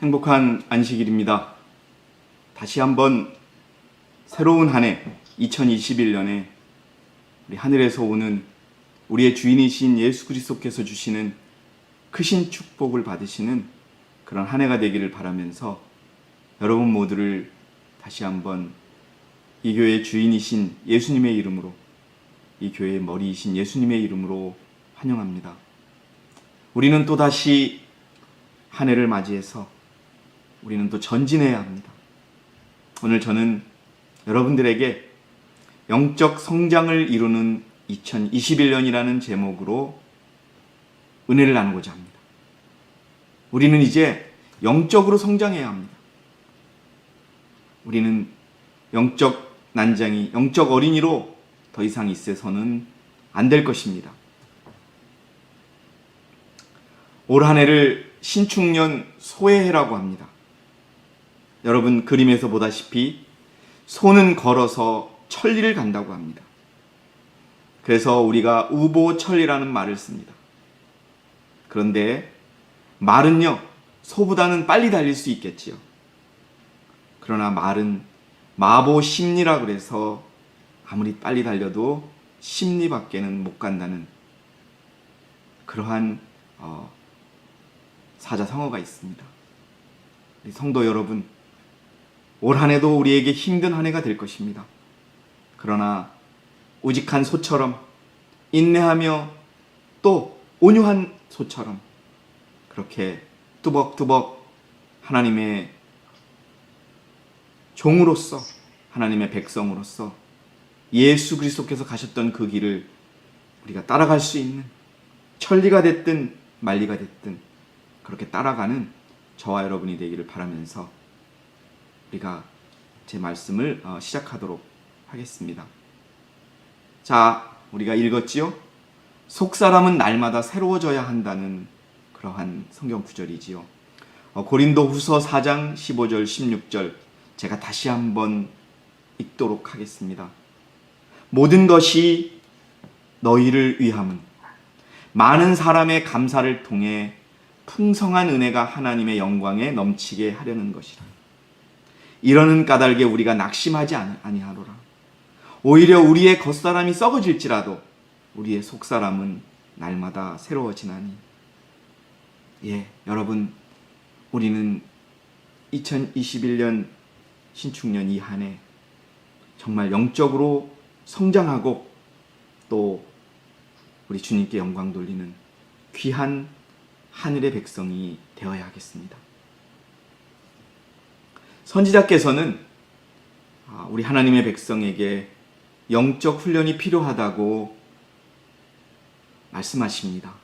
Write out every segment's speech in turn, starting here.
행복한 안식일입니다. 다시 한번 새로운 한 해 2021년에 우리 하늘에서 오는 우리의 주인이신 예수 그리스도께서 주시는 크신 축복을 받으시는 그런 한 해가 되기를 바라면서 여러분 모두를 다시 한번 이 교회의 주인이신 예수님의 이름으로, 이 교회의 머리이신 예수님의 이름으로 환영합니다. 우리는 또다시 한 해를 맞이해서 우리는 또 전진해야 합니다. 오늘 저는 여러분들에게 영적 성장을 이루는 2021년이라는 제목으로 은혜를 나누고자 합니다. 우리는 이제 영적으로 성장해야 합니다. 우리는 영적 난장이, 영적 어린이로 더 이상 있어서는 안 될 것입니다. 올 한 해를 신축년 소해해라고 합니다. 여러분 그림에서 보다시피 소는 걸어서 천리를 간다고 합니다. 그래서 우리가 우보천리라는 말을 씁니다. 그런데 말은요, 소보다는 빨리 달릴 수 있겠지요. 그러나 말은 마보심리라 그래서 아무리 빨리 달려도 심리밖에는 못 간다는 그러한 사자성어가 있습니다. 우리 성도 여러분, 올 한 해도 우리에게 힘든 한 해가 될 것입니다. 그러나 우직한 소처럼 인내하며 또 온유한 소처럼 그렇게 뚜벅뚜벅 하나님의 종으로서, 하나님의 백성으로서 예수 그리스도께서 가셨던 그 길을 우리가 따라갈 수 있는, 천리가 됐든 만리가 됐든 그렇게 따라가는 저와 여러분이 되기를 바라면서 우리가 제 말씀을 시작하도록 하겠습니다. 자, 우리가 읽었지요? 속사람은 날마다 새로워져야 한다는 그러한 성경 구절이지요. 고린도후서 4장 15절 16절 제가 다시 한번 읽도록 하겠습니다. 모든 것이 너희를 위함은 많은 사람의 감사를 통해 풍성한 은혜가 하나님의 영광에 넘치게 하려는 것이라. 이러는 까닭에 우리가 낙심하지 아니하노라. 오히려 우리의 겉사람이 썩어질지라도 우리의 속사람은 날마다 새로워지나니. 예, 여러분, 우리는 2021년 신축년 이 한 해 정말 영적으로 성장하고 또 우리 주님께 영광 돌리는 귀한 하늘의 백성이 되어야 하겠습니다. 선지자께서는 우리 하나님의 백성에게 영적 훈련이 필요하다고 말씀하십니다.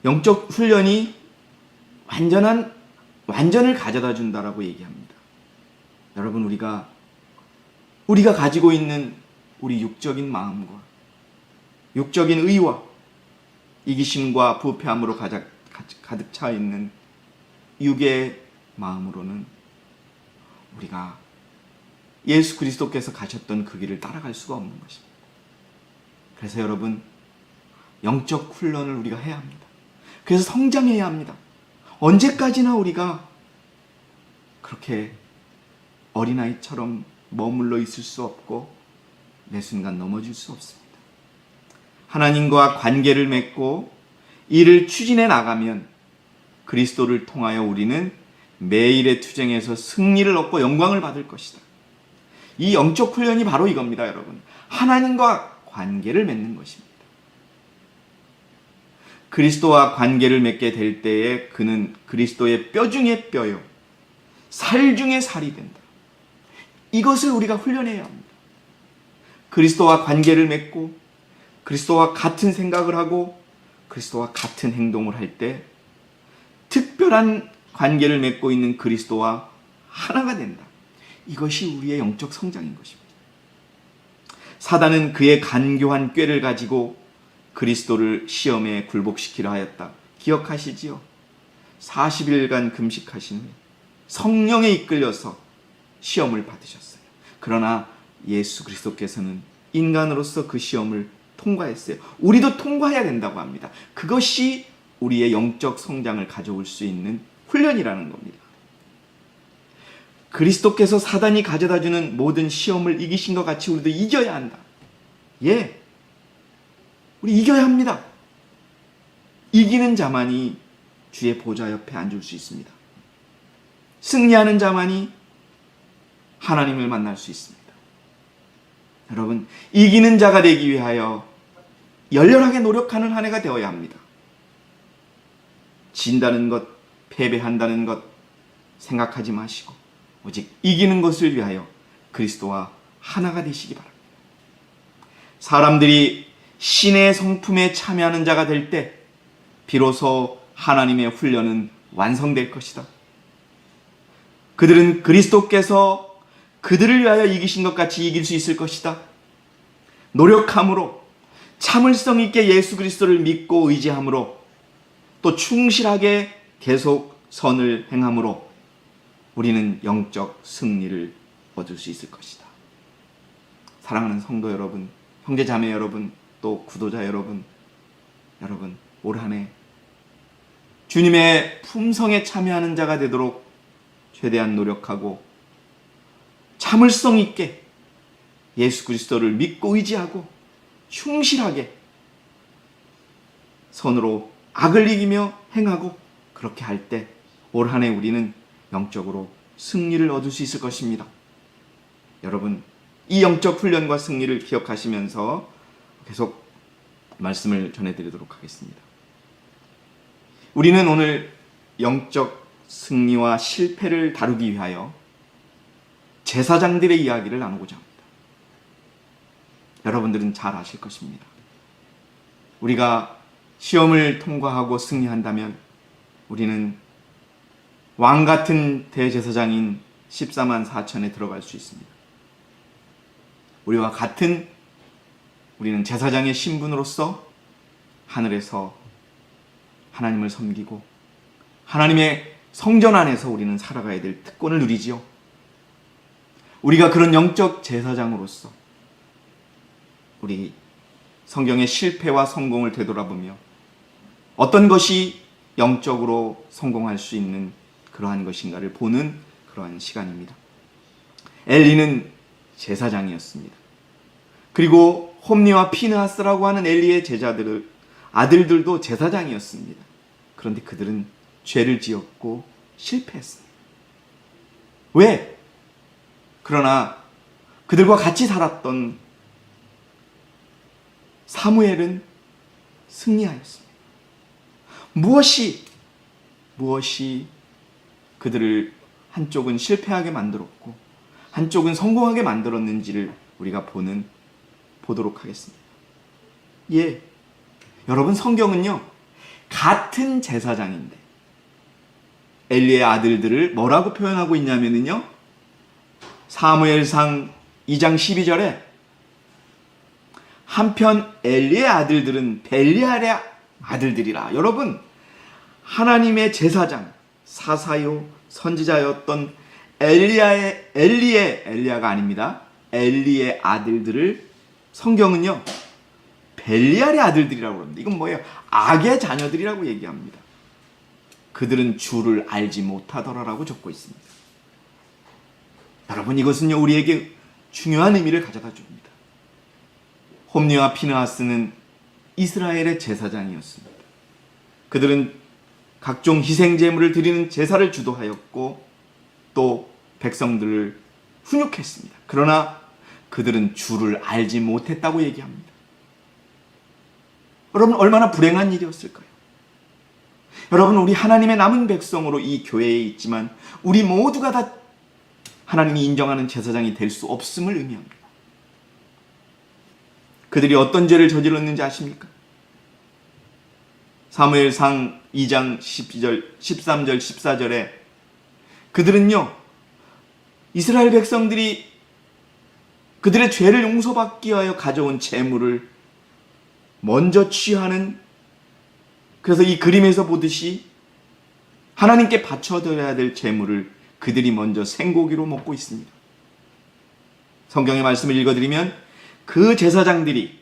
영적 훈련이 완전을 가져다 준다라고 얘기합니다. 여러분, 우리가 가지고 있는 우리 육적인 마음과 육적인 의와 이기심과 부패함으로 가득 차 있는 육의 마음으로는 우리가 예수 그리스도께서 가셨던 그 길을 따라갈 수가 없는 것입니다. 그래서 여러분, 영적 훈련을 우리가 해야 합니다. 그래서 성장해야 합니다. 언제까지나 우리가 그렇게 어린아이처럼 머물러 있을 수 없고 매 순간 넘어질 수 없습니다. 하나님과 관계를 맺고 이를 추진해 나가면 그리스도를 통하여 우리는 매일의 투쟁에서 승리를 얻고 영광을 받을 것이다. 이 영적 훈련이 바로 이겁니다, 여러분. 하나님과 관계를 맺는 것입니다. 그리스도와 관계를 맺게 될 때에 그는 그리스도의 뼈 중에 뼈요, 살 중에 살이 된다. 이것을 우리가 훈련해야 합니다. 그리스도와 관계를 맺고 그리스도와 같은 생각을 하고 그리스도와 같은 행동을 할 때 특별한 관계를 맺고 있는 그리스도와 하나가 된다. 이것이 우리의 영적 성장인 것입니다. 사단은 그의 간교한 꾀를 가지고 그리스도를 시험에 굴복시키려 하였다. 기억하시지요? 40일간 금식하신 후에 성령에 이끌려서 시험을 받으셨어요. 그러나 예수 그리스도께서는 인간으로서 그 시험을 통과했어요. 우리도 통과해야 된다고 합니다. 그것이 우리의 영적 성장을 가져올 수 있는 훈련이라는 겁니다. 그리스도께서 사단이 가져다주는 모든 시험을 이기신 것 같이 우리도 이겨야 한다. 예, 우리 이겨야 합니다. 이기는 자만이 주의 보좌 옆에 앉을 수 있습니다. 승리하는 자만이 하나님을 만날 수 있습니다. 여러분, 이기는 자가 되기 위하여 열렬하게 노력하는 한 해가 되어야 합니다. 진다는 것, 패배한다는 것 생각하지 마시고 오직 이기는 것을 위하여 그리스도와 하나가 되시기 바랍니다. 사람들이 신의 성품에 참여하는 자가 될 때 비로소 하나님의 훈련은 완성될 것이다. 그들은 그리스도께서 그들을 위하여 이기신 것 같이 이길 수 있을 것이다. 노력함으로, 참을성 있게 예수 그리스도를 믿고 의지함으로, 또 충실하게 계속 선을 행함으로 우리는 영적 승리를 얻을 수 있을 것이다. 사랑하는 성도 여러분, 형제 자매 여러분, 또 구도자 여러분, 올 한 해 주님의 품성에 참여하는 자가 되도록 최대한 노력하고 참을성 있게 예수 그리스도를 믿고 의지하고 충실하게 선으로 악을 이기며 행하고 그렇게 할 때 올 한 해 우리는 영적으로 승리를 얻을 수 있을 것입니다. 여러분, 이 영적 훈련과 승리를 기억하시면서 계속 말씀을 전해드리도록 하겠습니다. 우리는 오늘 영적 승리와 실패를 다루기 위하여 제사장들의 이야기를 나누고자 합니다. 여러분들은 잘 아실 것입니다. 우리가 시험을 통과하고 승리한다면 우리는 왕 같은 대제사장인 14만 4천에 들어갈 수 있습니다. 우리와 같은 우리는 제사장의 신분으로서 하늘에서 하나님을 섬기고 하나님의 성전 안에서 우리는 살아가야 될 특권을 누리지요. 우리가 그런 영적 제사장으로서 우리 성경의 실패와 성공을 되돌아보며 어떤 것이 영적으로 성공할 수 있는 그러한 것인가를 보는 그러한 시간입니다. 엘리는 제사장이었습니다. 그리고 홈리와 피느하스라고 하는 엘리의 아들들도 제사장이었습니다. 그런데 그들은 죄를 지었고 실패했습니다. 왜? 그러나 그들과 같이 살았던 사무엘은 승리하였습니다. 무엇이 그들을 한쪽은 실패하게 만들었고 한쪽은 성공하게 만들었는지를 우리가 보도록 하겠습니다. 예, 여러분, 성경은요 같은 제사장인데 엘리의 아들들을 뭐라고 표현하고 있냐면요, 사무엘상 2장 12절에 한편 엘리의 아들들은 벨리알의 아들들이라. 여러분, 하나님의 제사장, 사사요 선지자였던 엘리야가 아닙니다. 엘리의 아들들을 성경은요 벨리알의 아들들이라고 합니다. 이건 뭐예요? 악의 자녀들이라고 얘기합니다. 그들은 주를 알지 못하더라라고 적고 있습니다. 여러분, 이것은요 우리에게 중요한 의미를 가져다 줍니다. 홈리와 피느하스는 이스라엘의 제사장이었습니다. 그들은 각종 희생 제물을 드리는 제사를 주도하였고 또 백성들을 훈육했습니다. 그러나 그들은 주를 알지 못했다고 얘기합니다. 여러분, 얼마나 불행한 일이었을까요? 여러분, 우리 하나님의 남은 백성으로 이 교회에 있지만 우리 모두가 다 하나님이 인정하는 제사장이 될 수 없음을 의미합니다. 그들이 어떤 죄를 저질렀는지 아십니까? 사무엘상 2장 13절 14절에 그들은요 이스라엘 백성들이 그들의 죄를 용서받기 위하여 가져온 제물을 먼저 취하는, 그래서 이 그림에서 보듯이 하나님께 바쳐드려야 될 제물을 그들이 먼저 생고기로 먹고 있습니다. 성경의 말씀을 읽어드리면 그 제사장들이,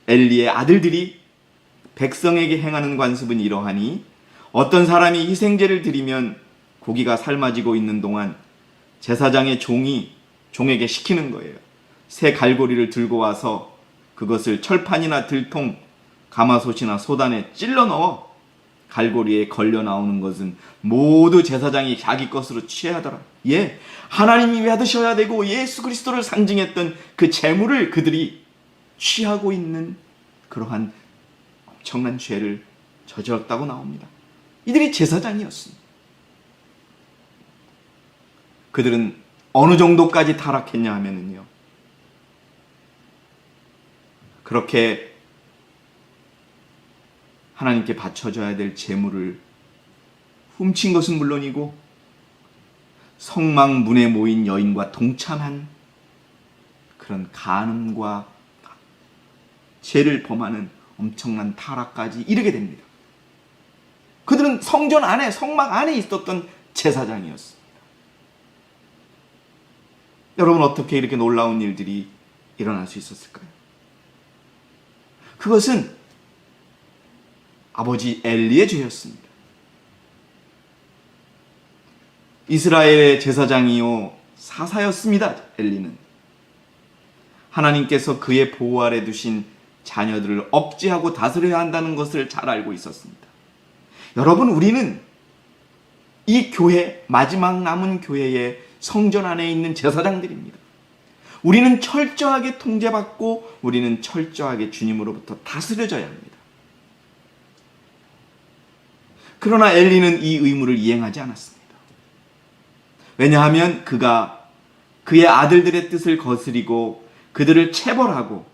엘리의 아들들이 백성에게 행하는 관습은 이러하니 어떤 사람이 희생제를 드리면 고기가 삶아지고 있는 동안 제사장의 종이 종에게 시키는 거예요. 새 갈고리를 들고 와서 그것을 철판이나 들통, 가마솥이나 소단에 찔러 넣어 갈고리에 걸려 나오는 것은 모두 제사장이 자기 것으로 취하더라. 예, 하나님이 받으셔야 되고 예수 그리스도를 상징했던 그 재물을 그들이 취하고 있는 그러한 엄청난 죄를 저질렀다고 나옵니다. 이들이 제사장이었습니다. 그들은 어느 정도까지 타락했냐 하면은요, 그렇게 하나님께 바쳐줘야 될 재물을 훔친 것은 물론이고 성막문에 모인 여인과 동참한 그런 간음과 죄를 범하는 엄청난 타락까지 이르게 됩니다. 그들은 성전 안에, 성막 안에 있었던 제사장이었습니다. 여러분, 어떻게 이렇게 놀라운 일들이 일어날 수 있었을까요? 그것은 아버지 엘리의 죄였습니다. 이스라엘의 제사장이요 사사였습니다. 엘리는 하나님께서 그의 보호 아래 두신 자녀들을 억제하고 다스려야 한다는 것을 잘 알고 있었습니다. 여러분, 우리는 이 교회, 마지막 남은 교회의 성전 안에 있는 제사장들입니다. 우리는 철저하게 통제받고 우리는 철저하게 주님으로부터 다스려져야 합니다. 그러나 엘리는 이 의무를 이행하지 않았습니다. 왜냐하면 그가 그의 아들들의 뜻을 거스리고 그들을 체벌하고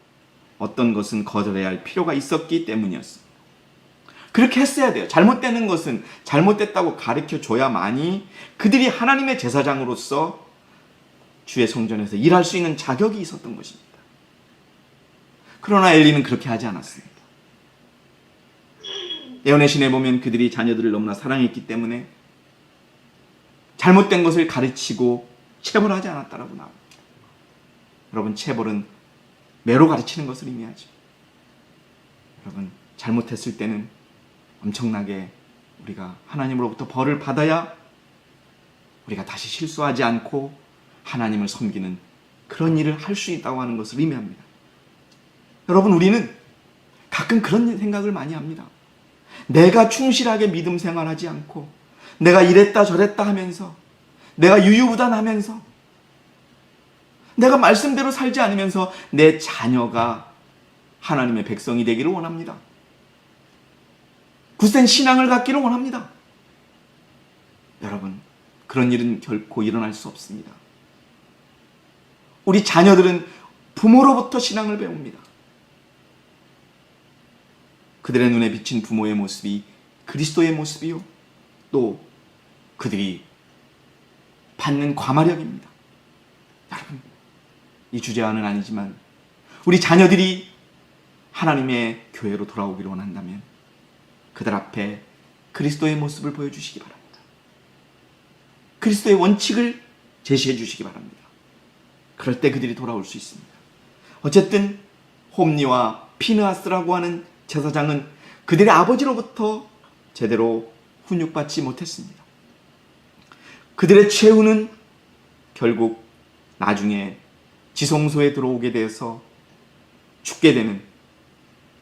어떤 것은 거절해야 할 필요가 있었기 때문이었습니다. 그렇게 했어야 돼요. 잘못되는 것은 잘못됐다고 가르쳐 줘야만이 그들이 하나님의 제사장으로서 주의 성전에서 일할 수 있는 자격이 있었던 것입니다. 그러나 엘리는 그렇게 하지 않았습니다. 예언의 신에 보면 그들이 자녀들을 너무나 사랑했기 때문에 잘못된 것을 가르치고 체벌하지 않았다라고 나옵니다. 여러분, 체벌은 매로 가르치는 것을 의미하죠. 여러분, 잘못했을 때는 엄청나게 우리가 하나님으로부터 벌을 받아야 우리가 다시 실수하지 않고 하나님을 섬기는 그런 일을 할 수 있다고 하는 것을 의미합니다. 여러분, 우리는 가끔 그런 생각을 많이 합니다. 내가 충실하게 믿음 생활하지 않고 내가 이랬다 저랬다 하면서 내가 유유부단하면서 내가 말씀대로 살지 않으면서 내 자녀가 하나님의 백성이 되기를 원합니다. 굳센 신앙을 갖기를 원합니다. 여러분, 그런 일은 결코 일어날 수 없습니다. 우리 자녀들은 부모로부터 신앙을 배웁니다. 그들의 눈에 비친 부모의 모습이 그리스도의 모습이요, 또 그들이 받는 과마력입니다. 여러분, 이 주제와는 아니지만 우리 자녀들이 하나님의 교회로 돌아오기를 원한다면 그들 앞에 그리스도의 모습을 보여주시기 바랍니다. 그리스도의 원칙을 제시해 주시기 바랍니다. 그럴 때 그들이 돌아올 수 있습니다. 어쨌든 홈니와 피느하스라고 하는 제사장은 그들의 아버지로부터 제대로 훈육받지 못했습니다. 그들의 최후는 결국 나중에 지성소에 들어오게 되어서 죽게 되는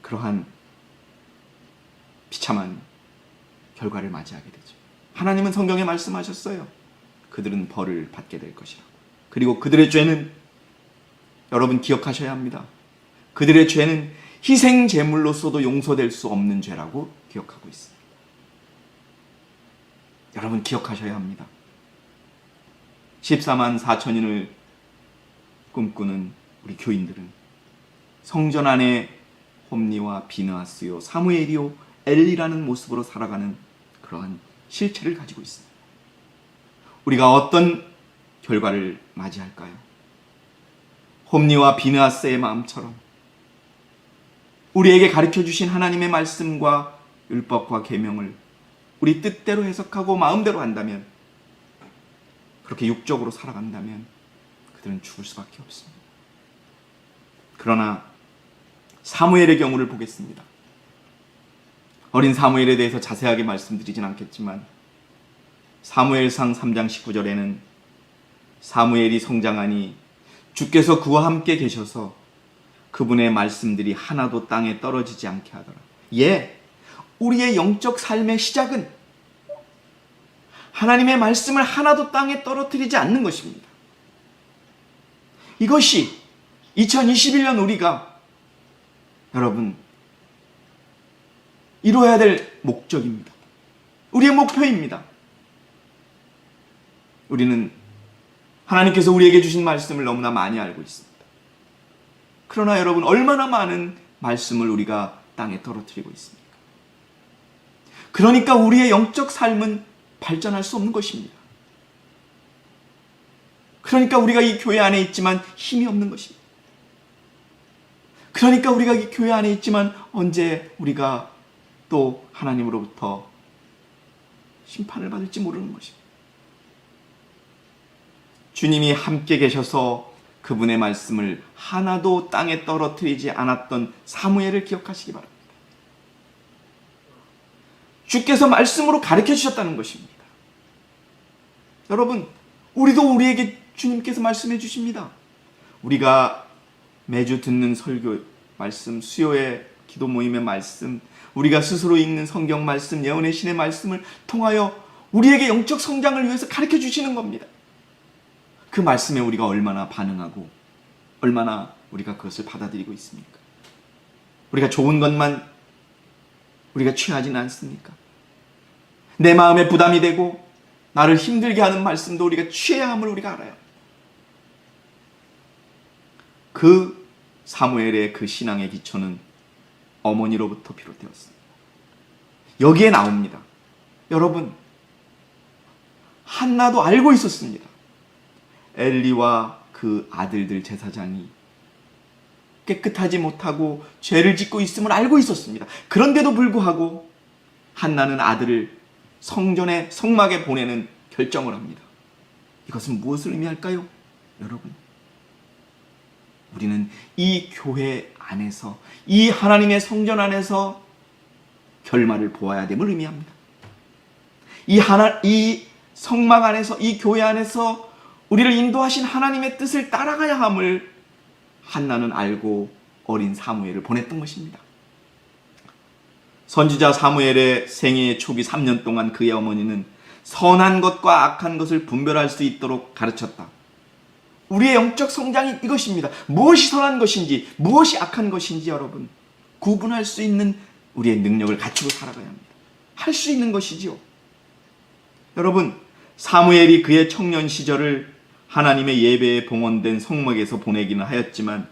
그러한 비참한 결과를 맞이하게 되죠. 하나님은 성경에 말씀하셨어요. 그들은 벌을 받게 될 것이라고. 그리고 그들의 죄는, 여러분 기억하셔야 합니다. 그들의 죄는 희생 제물로서도 용서될 수 없는 죄라고 기억하고 있습니다. 여러분 기억하셔야 합니다. 14만 4천인을 꿈꾸는 우리 교인들은 성전 안에 홈니와 비느하스요, 사무엘이요, 엘리라는 모습으로 살아가는 그러한 실체를 가지고 있습니다. 우리가 어떤 결과를 맞이할까요? 홈니와 비느하스의 마음처럼 우리에게 가르쳐 주신 하나님의 말씀과 율법과 계명을 우리 뜻대로 해석하고 마음대로 한다면, 그렇게 육적으로 살아간다면 그들은 죽을 수밖에 없습니다. 그러나 사무엘의 경우를 보겠습니다. 어린 사무엘에 대해서 자세하게 말씀드리진 않겠지만 사무엘상 3장 19절에는 사무엘이 성장하니 주께서 그와 함께 계셔서 그분의 말씀들이 하나도 땅에 떨어지지 않게 하더라. 예, 우리의 영적 삶의 시작은 하나님의 말씀을 하나도 땅에 떨어뜨리지 않는 것입니다. 이것이 2021년 우리가 여러분 이루어야 될 목적입니다. 우리의 목표입니다. 우리는 하나님께서 우리에게 주신 말씀을 너무나 많이 알고 있습니다. 그러나 여러분, 얼마나 많은 말씀을 우리가 땅에 떨어뜨리고 있습니까? 그러니까 우리의 영적 삶은 발전할 수 없는 것입니다. 그러니까 우리가 이 교회 안에 있지만 힘이 없는 것입니다. 그러니까 우리가 이 교회 안에 있지만 언제 우리가 또 하나님으로부터 심판을 받을지 모르는 것입니다. 주님이 함께 계셔서 그분의 말씀을 하나도 땅에 떨어뜨리지 않았던 사무엘을 기억하시기 바랍니다. 주께서 말씀으로 가르쳐 주셨다는 것입니다. 여러분, 우리도 우리에게 주님께서 말씀해 주십니다. 우리가 매주 듣는 설교 말씀, 수요의 기도 모임의 말씀, 우리가 스스로 읽는 성경 말씀, 예언의 신의 말씀을 통하여 우리에게 영적 성장을 위해서 가르쳐 주시는 겁니다. 그 말씀에 우리가 얼마나 반응하고 얼마나 우리가 그것을 받아들이고 있습니까? 우리가 좋은 것만 우리가 취하지는 않습니까? 내 마음에 부담이 되고 나를 힘들게 하는 말씀도 우리가 취해야 함을 우리가 알아요. 그 사무엘의 그 신앙의 기초는 어머니로부터 비롯되었습니다. 여기에 나옵니다. 여러분, 한나도 알고 있었습니다. 엘리와 그 아들들 제사장이 깨끗하지 못하고 죄를 짓고 있음을 알고 있었습니다. 그런데도 불구하고 한나는 아들을 성전의 성막에 보내는 결정을 합니다. 이것은 무엇을 의미할까요? 여러분, 우리는 이 교회 안에서, 이 하나님의 성전 안에서 결말을 보아야 됨을 의미합니다. 이 성막 안에서, 이 교회 안에서 우리를 인도하신 하나님의 뜻을 따라가야 함을 한나는 알고 어린 사무엘을 보냈던 것입니다. 선지자 사무엘의 생애의 초기 3년 동안 그의 어머니는 선한 것과 악한 것을 분별할 수 있도록 가르쳤다. 우리의 영적 성장이 이것입니다. 무엇이 선한 것인지 무엇이 악한 것인지 여러분 구분할 수 있는 우리의 능력을 갖추고 살아가야 합니다. 할 수 있는 것이지요. 여러분, 사무엘이 그의 청년 시절을 하나님의 예배에 봉헌된 성막에서 보내기는 하였지만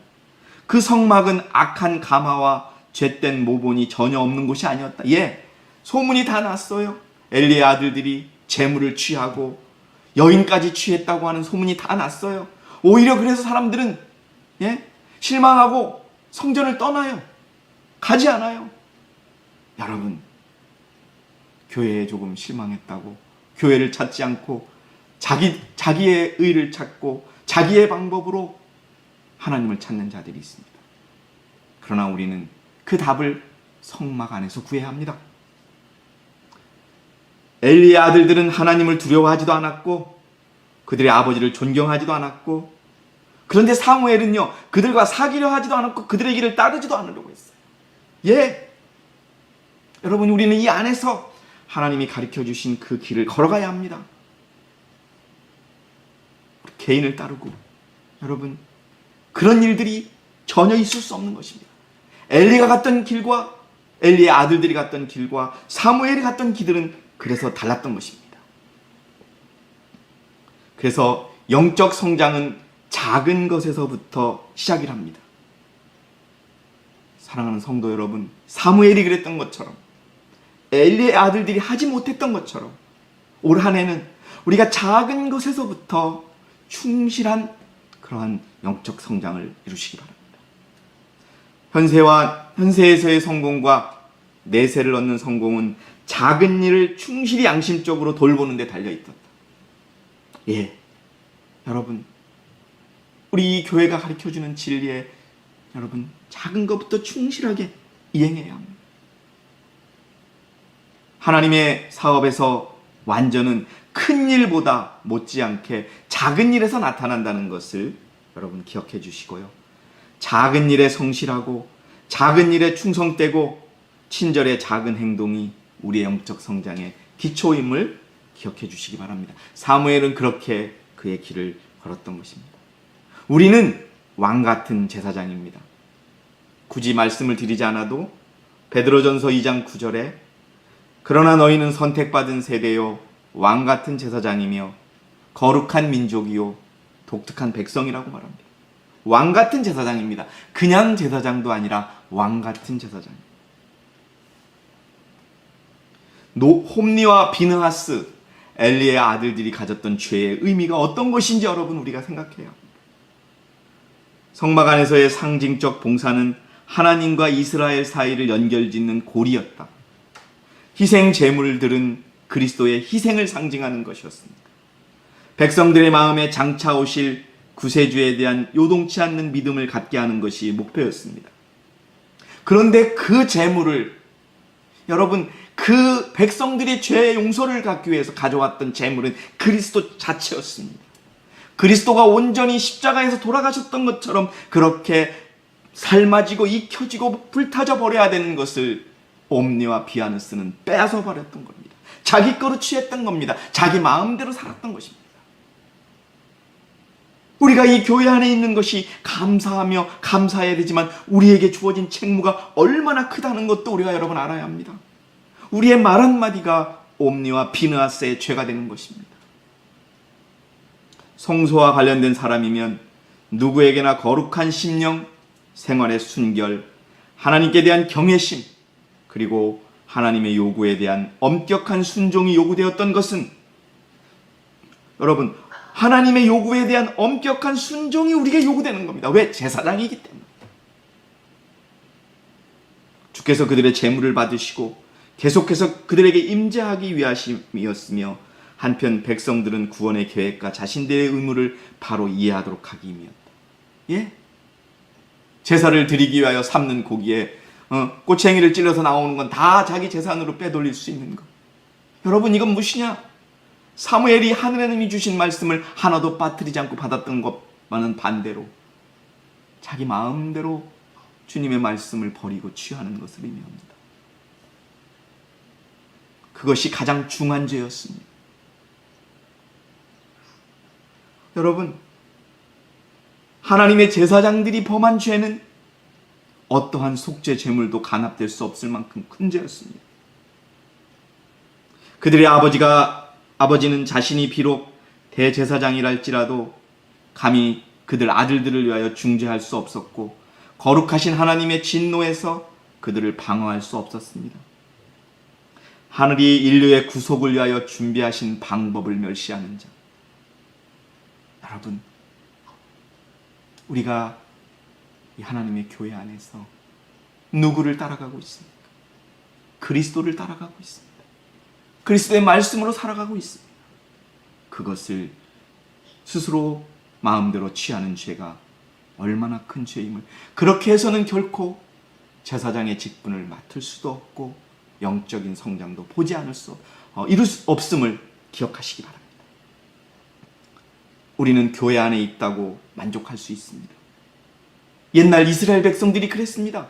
그 성막은 악한 가마와 죄된 모본이 전혀 없는 곳이 아니었다. 예, 소문이 다 났어요. 엘리의 아들들이 재물을 취하고 여인까지 취했다고 하는 소문이 다 났어요. 오히려 그래서 사람들은 실망하고 성전을 떠나요. 가지 않아요. 여러분, 교회에 조금 실망했다고 교회를 찾지 않고 자기의 의를 찾고 자기의 방법으로 하나님을 찾는 자들이 있습니다. 그러나 우리는 그 답을 성막 안에서 구해야 합니다. 엘리의 아들들은 하나님을 두려워하지도 않았고 그들의 아버지를 존경하지도 않았고, 그런데 사무엘은요, 그들과 사귀려 하지도 않았고 그들의 길을 따르지도 않으려고 했어요. 예, 여러분, 우리는 이 안에서 하나님이 가르쳐 주신 그 길을 걸어가야 합니다. 개인을 따르고, 여러분, 그런 일들이 전혀 있을 수 없는 것입니다. 엘리가 갔던 길과 엘리의 아들들이 갔던 길과 사무엘이 갔던 길들은 그래서 달랐던 것입니다. 그래서 영적 성장은 작은 것에서부터 시작을 합니다. 사랑하는 성도 여러분, 사무엘이 그랬던 것처럼, 엘리의 아들들이 하지 못했던 것처럼 올 한 해는 우리가 작은 것에서부터 충실한 그러한 영적 성장을 이루시기 바랍니다. 현세에서의 성공과 내세를 얻는 성공은 작은 일을 충실히 양심적으로 돌보는 데 달려있다. 예, 여러분, 우리 이 교회가 가르쳐주는 진리에 여러분 작은 것부터 충실하게 이행해야 합니다. 하나님의 사업에서 완전은 큰 일보다 못지않게 작은 일에서 나타난다는 것을 여러분 기억해 주시고요. 작은 일에 성실하고 작은 일에 충성되고 친절의 작은 행동이 우리의 영적 성장의 기초임을 기억해 주시기 바랍니다. 사무엘은 그렇게 그의 길을 걸었던 것입니다. 우리는 왕 같은 제사장입니다. 굳이 말씀을 드리지 않아도 베드로전서 2장 9절에 그러나 너희는 선택받은 세대요 왕 같은 제사장이며 거룩한 민족이요 독특한 백성이라고 말합니다. 왕 같은 제사장입니다. 그냥 제사장도 아니라 왕 같은 제사장입니다. 홈리와 비느하스, 엘리의 아들들이 가졌던 죄의 의미가 어떤 것인지 여러분 우리가 생각해요. 성막 안에서의 상징적 봉사는 하나님과 이스라엘 사이를 연결짓는 고리였다. 희생 제물들은 그리스도의 희생을 상징하는 것이었습니다. 백성들의 마음에 장차 오실 구세주에 대한 요동치 않는 믿음을 갖게 하는 것이 목표였습니다. 그런데 그 제물을 여러분 그 백성들이 죄의 용서를 갖기 위해서 가져왔던 제물은 그리스도 자체였습니다. 그리스도가 온전히 십자가에서 돌아가셨던 것처럼 그렇게 삶아지고 익혀지고 불타져 버려야 되는 것을 옴니와 비아누스는 빼앗아 버렸던 겁니다. 자기 거로 취했던 겁니다. 자기 마음대로 살았던 것입니다. 우리가 이 교회 안에 있는 것이 감사하며 감사해야 되지만 우리에게 주어진 책무가 얼마나 크다는 것도 우리가 여러분 알아야 합니다. 우리의 말 한마디가 옴니와 비느하스의 죄가 되는 것입니다. 성소와 관련된 사람이면 누구에게나 거룩한 심령, 생활의 순결, 하나님께 대한 경외심, 그리고 하나님의 요구에 대한 엄격한 순종이 요구되었던 것은 여러분 하나님의 요구에 대한 엄격한 순종이 우리에게 요구되는 겁니다. 왜? 제사장이기 때문에. 주께서 그들의 제물을 받으시고 계속해서 그들에게 임재하기 위하심이었으며 한편 백성들은 구원의 계획과 자신들의 의무를 바로 이해하도록 하기 위함이었다. 예? 제사를 드리기 위하여 삶는 고기에 꼬챙이를 찔러서 나오는 건 다 자기 재산으로 빼돌릴 수 있는 것. 여러분 이건 무엇이냐? 사무엘이 하느님이 주신 말씀을 하나도 빠뜨리지 않고 받았던 것과는 반대로 자기 마음대로 주님의 말씀을 버리고 취하는 것을 의미합니다. 그것이 가장 중한 죄였습니다. 여러분, 하나님의 제사장들이 범한 죄는 어떠한 속죄 제물도 간합될 수 없을 만큼 큰 죄였습니다. 그들의 아버지는 자신이 비록 대제사장이랄지라도 감히 그들 아들들을 위하여 중재할 수 없었고 거룩하신 하나님의 진노에서 그들을 방어할 수 없었습니다. 하늘이 인류의 구속을 위하여 준비하신 방법을 멸시하는 자. 여러분, 우리가 이 하나님의 교회 안에서 누구를 따라가고 있습니까? 그리스도를 따라가고 있습니다. 그리스도의 말씀으로 살아가고 있습니다. 그것을 스스로 마음대로 취하는 죄가 얼마나 큰 죄임을, 그렇게 해서는 결코 제사장의 직분을 맡을 수도 없고 영적인 성장도 보지 않을 이룰 수 없음을 기억하시기 바랍니다. 우리는 교회 안에 있다고 만족할 수 있습니다. 옛날 이스라엘 백성들이 그랬습니다.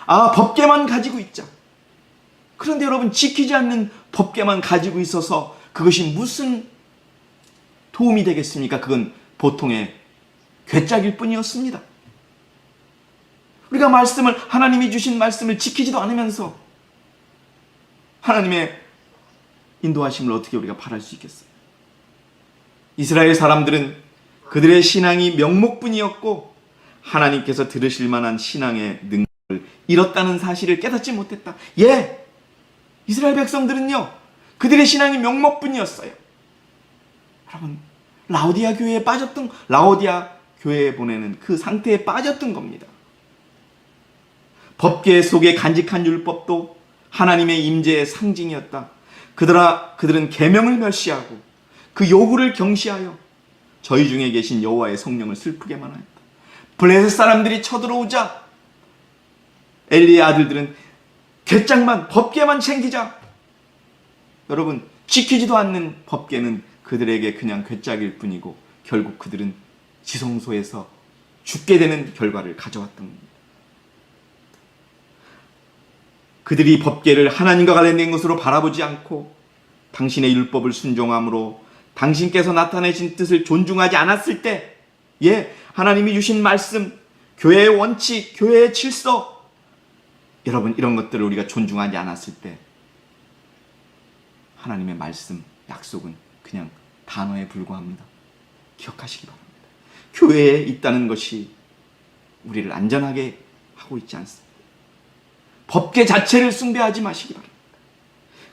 법궤만 가지고 있자. 그런데 여러분, 지키지 않는 법궤만 가지고 있어서 그것이 무슨 도움이 되겠습니까? 그건 보통의 괴짝일 뿐이었습니다. 우리가 하나님이 주신 말씀을 지키지도 않으면서 하나님의 인도하심을 어떻게 우리가 바랄 수 있겠어요? 이스라엘 사람들은 그들의 신앙이 명목뿐이었고 하나님께서 들으실 만한 신앙의 능력을 잃었다는 사실을 깨닫지 못했다. 예, 이스라엘 백성들은요, 그들의 신앙이 명목뿐이었어요. 여러분, 라오디아 교회에 보내는 그 상태에 빠졌던 겁니다. 법궤 속에 간직한 율법도 하나님의 임재의 상징이었다. 그들은 계명을 멸시하고 그 요구를 경시하여 저희 중에 계신 여호와의 성령을 슬프게만 하였다. 블레셋 사람들이 쳐들어오자 엘리의 아들들은 법궤만 챙기자. 여러분, 지키지도 않는 법궤는 그들에게 그냥 괴짝일 뿐이고 결국 그들은 지성소에서 죽게 되는 결과를 가져왔던 겁니다. 그들이 법궤를 하나님과 관련된 것으로 바라보지 않고 당신의 율법을 순종함으로 당신께서 나타내신 뜻을 존중하지 않았을 때, 하나님이 주신 말씀, 교회의 원칙, 교회의 질서, 여러분, 이런 것들을 우리가 존중하지 않았을 때 하나님의 말씀, 약속은 그냥 단어에 불과합니다. 기억하시기 바랍니다. 교회에 있다는 것이 우리를 안전하게 하고 있지 않습니다. 법궤 자체를 숭배하지 마시기 바랍니다.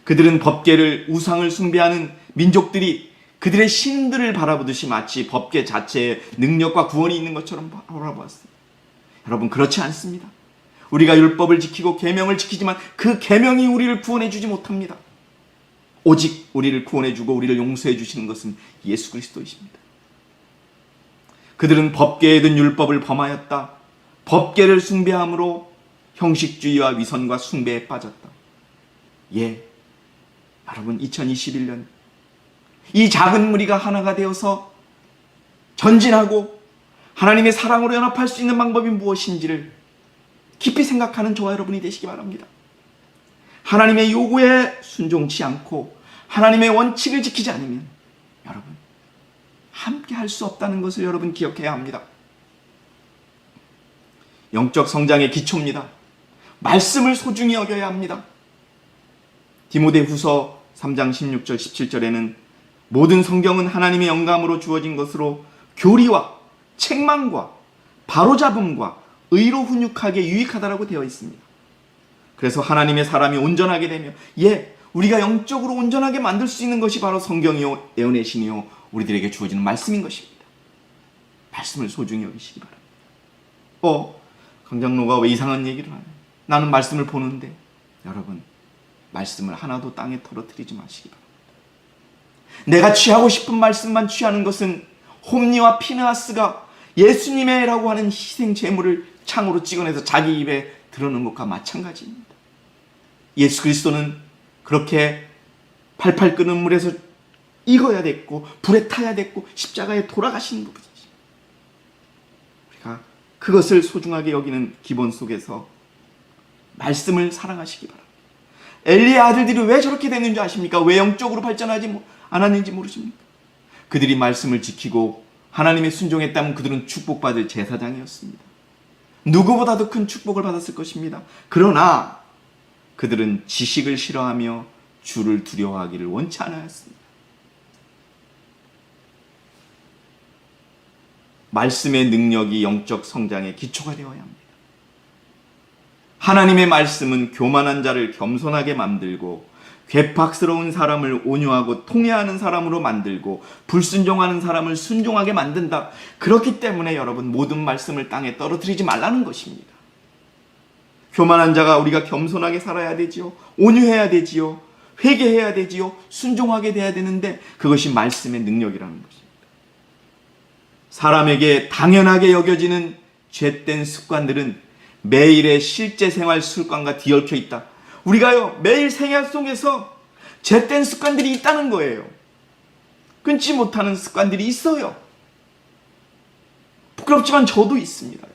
그들은 법궤를, 우상을 숭배하는 민족들이 그들의 신들을 바라보듯이 마치 법궤 자체에 능력과 구원이 있는 것처럼 바라보았습니다. 여러분, 그렇지 않습니다. 우리가 율법을 지키고 계명을 지키지만 그 계명이 우리를 구원해 주지 못합니다. 오직 우리를 구원해 주고 우리를 용서해 주시는 것은 예수 그리스도이십니다. 그들은 법궤에 든 율법을 범하였다. 법궤를 숭배함으로 형식주의와 위선과 숭배에 빠졌다. 여러분, 2021년 이 작은 무리가 하나가 되어서 전진하고 하나님의 사랑으로 연합할 수 있는 방법이 무엇인지를 깊이 생각하는 저와 여러분이 되시기 바랍니다. 하나님의 요구에 순종치 않고 하나님의 원칙을 지키지 않으면 여러분, 함께 할 수 없다는 것을 여러분 기억해야 합니다. 영적 성장의 기초입니다. 말씀을 소중히 여겨야 합니다. 디모데후서 3장 16절 17절에는 모든 성경은 하나님의 영감으로 주어진 것으로 교리와 책망과 바로잡음과 의로 훈육하게 유익하다라고 되어 있습니다. 그래서 하나님의 사람이 온전하게 되며 우리가 영적으로 온전하게 만들 수 있는 것이 바로 성경이요 예언의 신이요 우리들에게 주어지는 말씀인 것입니다. 말씀을 소중히 여기시기 바랍니다. 강장로가 왜 이상한 얘기를 하냐? 나는 말씀을 보는데, 여러분, 말씀을 하나도 땅에 떨어뜨리지 마시기 바랍니다. 내가 취하고 싶은 말씀만 취하는 것은 홈리와 피느하스가 예수님의라고 하는 희생 제물을 창으로 찍어내서 자기 입에 들어놓은 것과 마찬가지입니다. 예수 그리스도는 그렇게 팔팔 끓는 물에서 익어야 됐고 불에 타야 됐고 십자가에 돌아가시는 부분이죠. 우리가 그것을 소중하게 여기는 기본 속에서 말씀을 사랑하시기 바랍니다. 엘리의 아들들이 왜 저렇게 됐는지 아십니까? 왜 영적으로 발전하지 않았는지 모르십니까? 그들이 말씀을 지키고 하나님의 순종했다면 그들은 축복받을 제사장이었습니다. 누구보다도 큰 축복을 받았을 것입니다. 그러나 그들은 지식을 싫어하며 주를 두려워하기를 원치 않았습니다. 말씀의 능력이 영적 성장의 기초가 되어야 합니다. 하나님의 말씀은 교만한 자를 겸손하게 만들고 괴팍스러운 사람을 온유하고 통회하는 사람으로 만들고 불순종하는 사람을 순종하게 만든다. 그렇기 때문에 여러분, 모든 말씀을 땅에 떨어뜨리지 말라는 것입니다. 교만한 자가 우리가 겸손하게 살아야 되지요. 온유해야 되지요. 회개해야 되지요. 순종하게 돼야 되는데 그것이 말씀의 능력이라는 것입니다. 사람에게 당연하게 여겨지는 죄된 습관들은 매일의 실제 생활 습관과 뒤얽혀 있다. 우리가요, 매일 생활 속에서 죄된 습관들이 있다는 거예요. 끊지 못하는 습관들이 있어요. 부끄럽지만 저도 있습니다.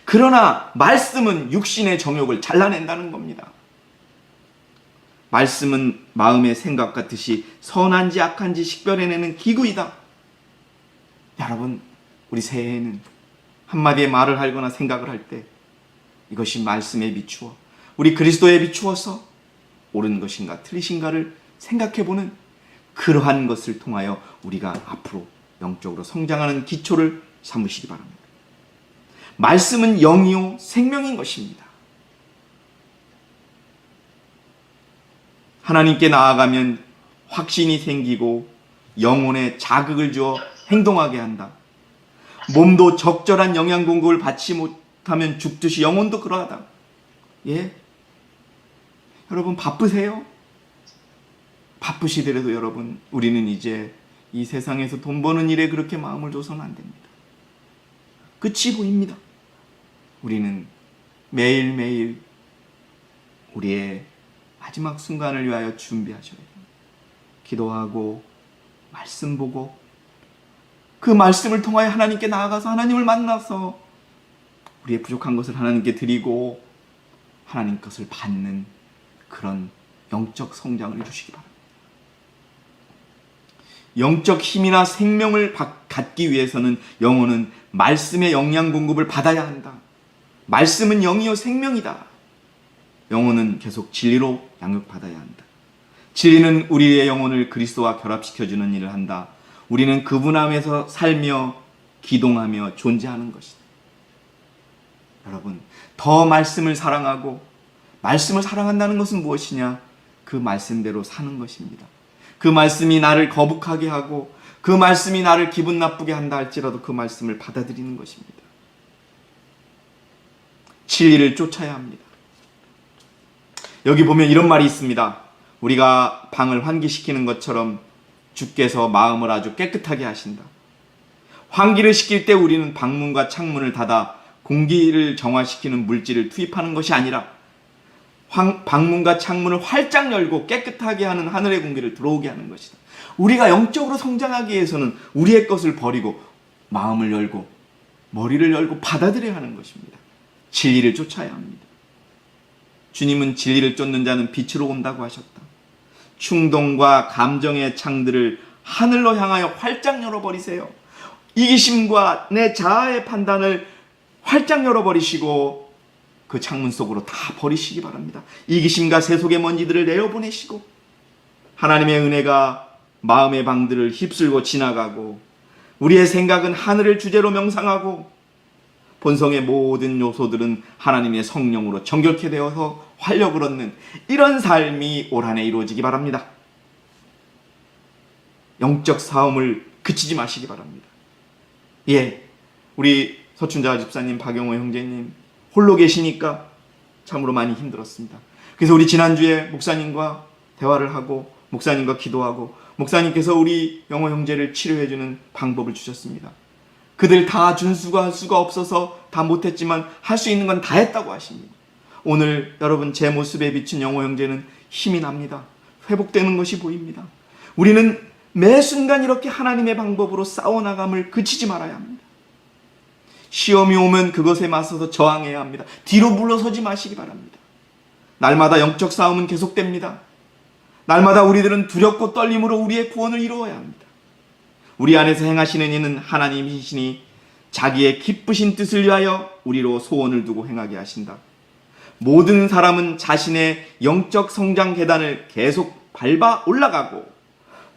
그러나 말씀은 육신의 정욕을 잘라낸다는 겁니다. 말씀은 마음의 생각 같듯이 선한지 악한지 식별해내는 기구이다. 여러분, 우리 새해에는 한마디의 말을 하거나 생각을 할 때 이것이 말씀에 비추어 우리 그리스도에 비추어서 옳은 것인가 틀리신가를 생각해보는 그러한 것을 통하여 우리가 앞으로 영적으로 성장하는 기초를 삼으시기 바랍니다. 말씀은 영이요 생명인 것입니다. 하나님께 나아가면 확신이 생기고 영혼에 자극을 주어 행동하게 한다. 몸도 적절한 영양 공급을 받지 못하면 죽듯이 영혼도 그러하다. 여러분, 바쁘세요? 바쁘시더라도 여러분, 우리는 이제 이 세상에서 돈 버는 일에 그렇게 마음을 둬서는 안 됩니다. 끝이 보입니다. 우리는 매일매일 우리의 마지막 순간을 위하여 준비하셔야 돼요. 기도하고 말씀 보고 그 말씀을 통하여 하나님께 나아가서 하나님을 만나서 우리의 부족한 것을 하나님께 드리고 하나님 것을 받는 그런 영적 성장을 주시기 바랍니다. 영적 힘이나 생명을 갖기 위해서는 영혼은 말씀의 영양 공급을 받아야 한다. 말씀은 영이요 생명이다. 영혼은 계속 진리로 양육받아야 한다. 진리는 우리의 영혼을 그리스도와 결합시켜주는 일을 한다. 우리는 그분 안에서 살며 기동하며 존재하는 것이다. 여러분, 더 말씀을 사랑하고 말씀을 사랑한다는 것은 무엇이냐? 그 말씀대로 사는 것입니다. 그 말씀이 나를 거북하게 하고 그 말씀이 나를 기분 나쁘게 한다 할지라도 그 말씀을 받아들이는 것입니다. 진리를 쫓아야 합니다. 여기 보면 이런 말이 있습니다. 우리가 방을 환기시키는 것처럼 주께서 마음을 아주 깨끗하게 하신다. 환기를 시킬 때 우리는 방문과 창문을 닫아 공기를 정화시키는 물질을 투입하는 것이 아니라 방문과 창문을 활짝 열고 깨끗하게 하는 하늘의 공기를 들어오게 하는 것이다. 우리가 영적으로 성장하기 위해서는 우리의 것을 버리고 마음을 열고 머리를 열고 받아들여야 하는 것입니다. 진리를 쫓아야 합니다. 주님은 진리를 쫓는 자는 빛으로 온다고 하셨다. 충동과 감정의 창들을 하늘로 향하여 활짝 열어버리세요. 이기심과 내 자아의 판단을 활짝 열어버리시고 그 창문 속으로 다 버리시기 바랍니다. 이기심과 세속의 먼지들을 내어보내시고 하나님의 은혜가 마음의 방들을 휩쓸고 지나가고 우리의 생각은 하늘을 주제로 명상하고 본성의 모든 요소들은 하나님의 성령으로 정결케 되어서 활력을 얻는 이런 삶이 올 한 해 이루어지기 바랍니다. 영적 싸움을 그치지 마시기 바랍니다. 우리 서춘자 집사님, 박영호 형제님 홀로 계시니까 참으로 많이 힘들었습니다. 그래서 우리 지난주에 목사님과 대화를 하고 목사님과 기도하고 목사님께서 우리 영호 형제를 치료해주는 방법을 주셨습니다. 그들 다 준수가 할 수가 없어서 다 못했지만 할 수 있는 건 다 했다고 하십니다. 오늘 여러분 제 모습에 비친 영호 형제는 힘이 납니다. 회복되는 것이 보입니다. 우리는 매 순간 이렇게 하나님의 방법으로 싸워나감을 그치지 말아야 합니다. 시험이 오면 그것에 맞서서 저항해야 합니다. 뒤로 물러서지 마시기 바랍니다. 날마다 영적 싸움은 계속됩니다. 날마다 우리들은 두렵고 떨림으로 우리의 구원을 이루어야 합니다. 우리 안에서 행하시는 이는 하나님이시니 자기의 기쁘신 뜻을 위하여 우리로 소원을 두고 행하게 하신다. 모든 사람은 자신의 영적 성장 계단을 계속 밟아 올라가고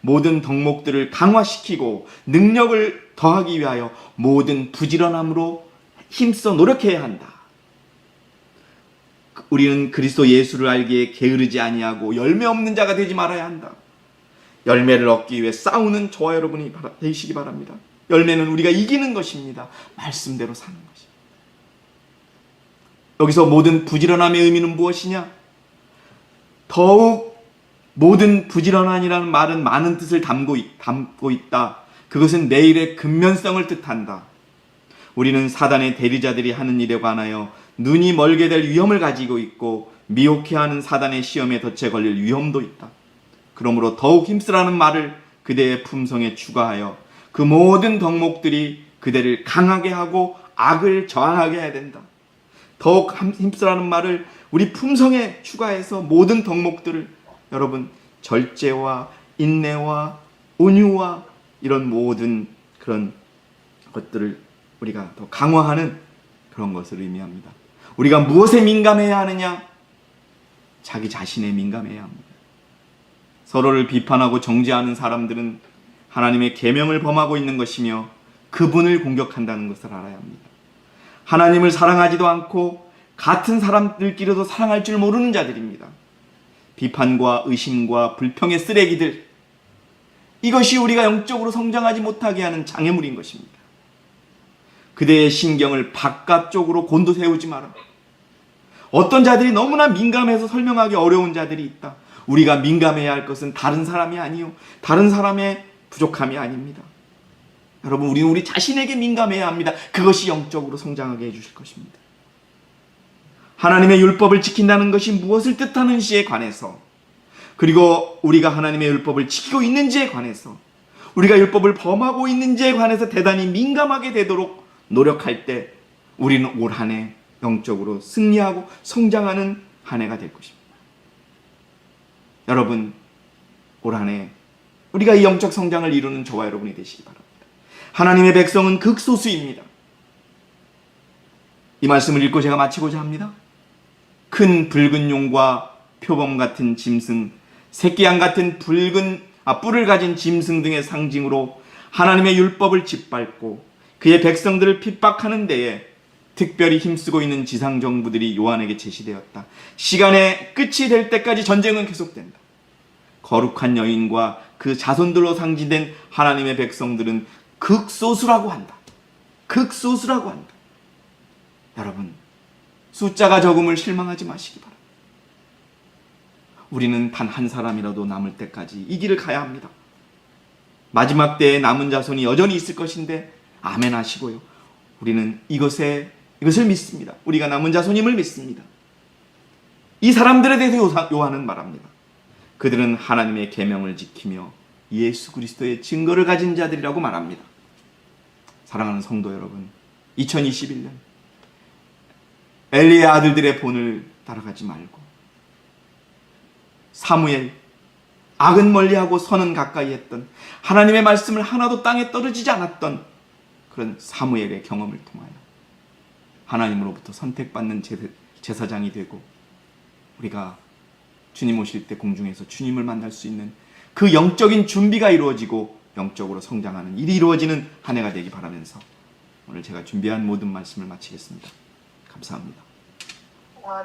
모든 덕목들을 강화시키고 능력을 더하기 위하여 모든 부지런함으로 힘써 노력해야 한다. 우리는 그리스도 예수를 알기에 게으르지 아니하고 열매 없는 자가 되지 말아야 한다. 열매를 얻기 위해 싸우는 저와 여러분이 되시기 바랍니다. 열매는 우리가 이기는 것입니다. 말씀대로 사는 것입니다. 여기서 모든 부지런함의 의미는 무엇이냐? 더욱 모든 부지런함이라는 말은 많은 뜻을 담고 있다. 그것은 내일의 근면성을 뜻한다. 우리는 사단의 대리자들이 하는 일에 관하여 눈이 멀게 될 위험을 가지고 있고 미혹해하는 사단의 시험에 덫에 걸릴 위험도 있다. 그러므로 더욱 힘쓰라는 말을 그대의 품성에 추가하여 그 모든 덕목들이 그대를 강하게 하고 악을 저항하게 해야 된다. 더욱 힘쓰라는 말을 우리 품성에 추가해서 모든 덕목들을 여러분 절제와 인내와 온유와 이런 모든 그런 것들을 우리가 더 강화하는 그런 것을 의미합니다. 우리가 무엇에 민감해야 하느냐? 자기 자신에 민감해야 합니다. 서로를 비판하고 정죄하는 사람들은 하나님의 계명을 범하고 있는 것이며 그분을 공격한다는 것을 알아야 합니다. 하나님을 사랑하지도 않고 같은 사람들끼리도 사랑할 줄 모르는 자들입니다. 비판과 의심과 불평의 쓰레기들, 이것이 우리가 영적으로 성장하지 못하게 하는 장애물인 것입니다. 그대의 신경을 바깥쪽으로 곤두세우지 마라. 어떤 자들이 너무나 민감해서 설명하기 어려운 자들이 있다. 우리가 민감해야 할 것은 다른 사람이 아니요, 다른 사람의 부족함이 아닙니다. 여러분, 우리는 우리 자신에게 민감해야 합니다. 그것이 영적으로 성장하게 해주실 것입니다. 하나님의 율법을 지킨다는 것이 무엇을 뜻하는지에 관해서 그리고 우리가 하나님의 율법을 지키고 있는지에 관해서, 우리가 율법을 범하고 있는지에 관해서 대단히 민감하게 되도록 노력할 때 우리는 올 한 해 영적으로 승리하고 성장하는 한 해가 될 것입니다. 여러분, 올 한 해 우리가 이 영적 성장을 이루는 저와 여러분이 되시기 바랍니다. 하나님의 백성은 극소수입니다. 이 말씀을 읽고 제가 마치고자 합니다. 큰 붉은 용과 표범 같은 짐승, 새끼양 같은 뿔을 가진 짐승 등의 상징으로 하나님의 율법을 짓밟고 그의 백성들을 핍박하는 데에 특별히 힘쓰고 있는 지상정부들이 요한에게 제시되었다. 시간의 끝이 될 때까지 전쟁은 계속된다. 거룩한 여인과 그 자손들로 상징된 하나님의 백성들은 극소수라고 한다. 극소수라고 한다. 여러분, 숫자가 적음을 실망하지 마시기 바랍니다. 우리는 단 한 사람이라도 남을 때까지 이 길을 가야 합니다. 마지막 때에 남은 자손이 여전히 있을 것인데 아멘 하시고요. 우리는 이것을 믿습니다. 우리가 남은 자손임을 믿습니다. 이 사람들에 대해서 요한은 말합니다. 그들은 하나님의 계명을 지키며 예수 그리스도의 증거를 가진 자들이라고 말합니다. 사랑하는 성도 여러분, 2021년 엘리의 아들들의 본을 따라가지 말고 사무엘, 악은 멀리하고 선은 가까이 했던, 하나님의 말씀을 하나도 땅에 떨어지지 않았던 그런 사무엘의 경험을 통하여 하나님으로부터 선택받는 제사장이 되고 우리가 주님 오실 때 공중에서 주님을 만날 수 있는 그 영적인 준비가 이루어지고 영적으로 성장하는 일이 이루어지는 한 해가 되기 바라면서 오늘 제가 준비한 모든 말씀을 마치겠습니다. 감사합니다.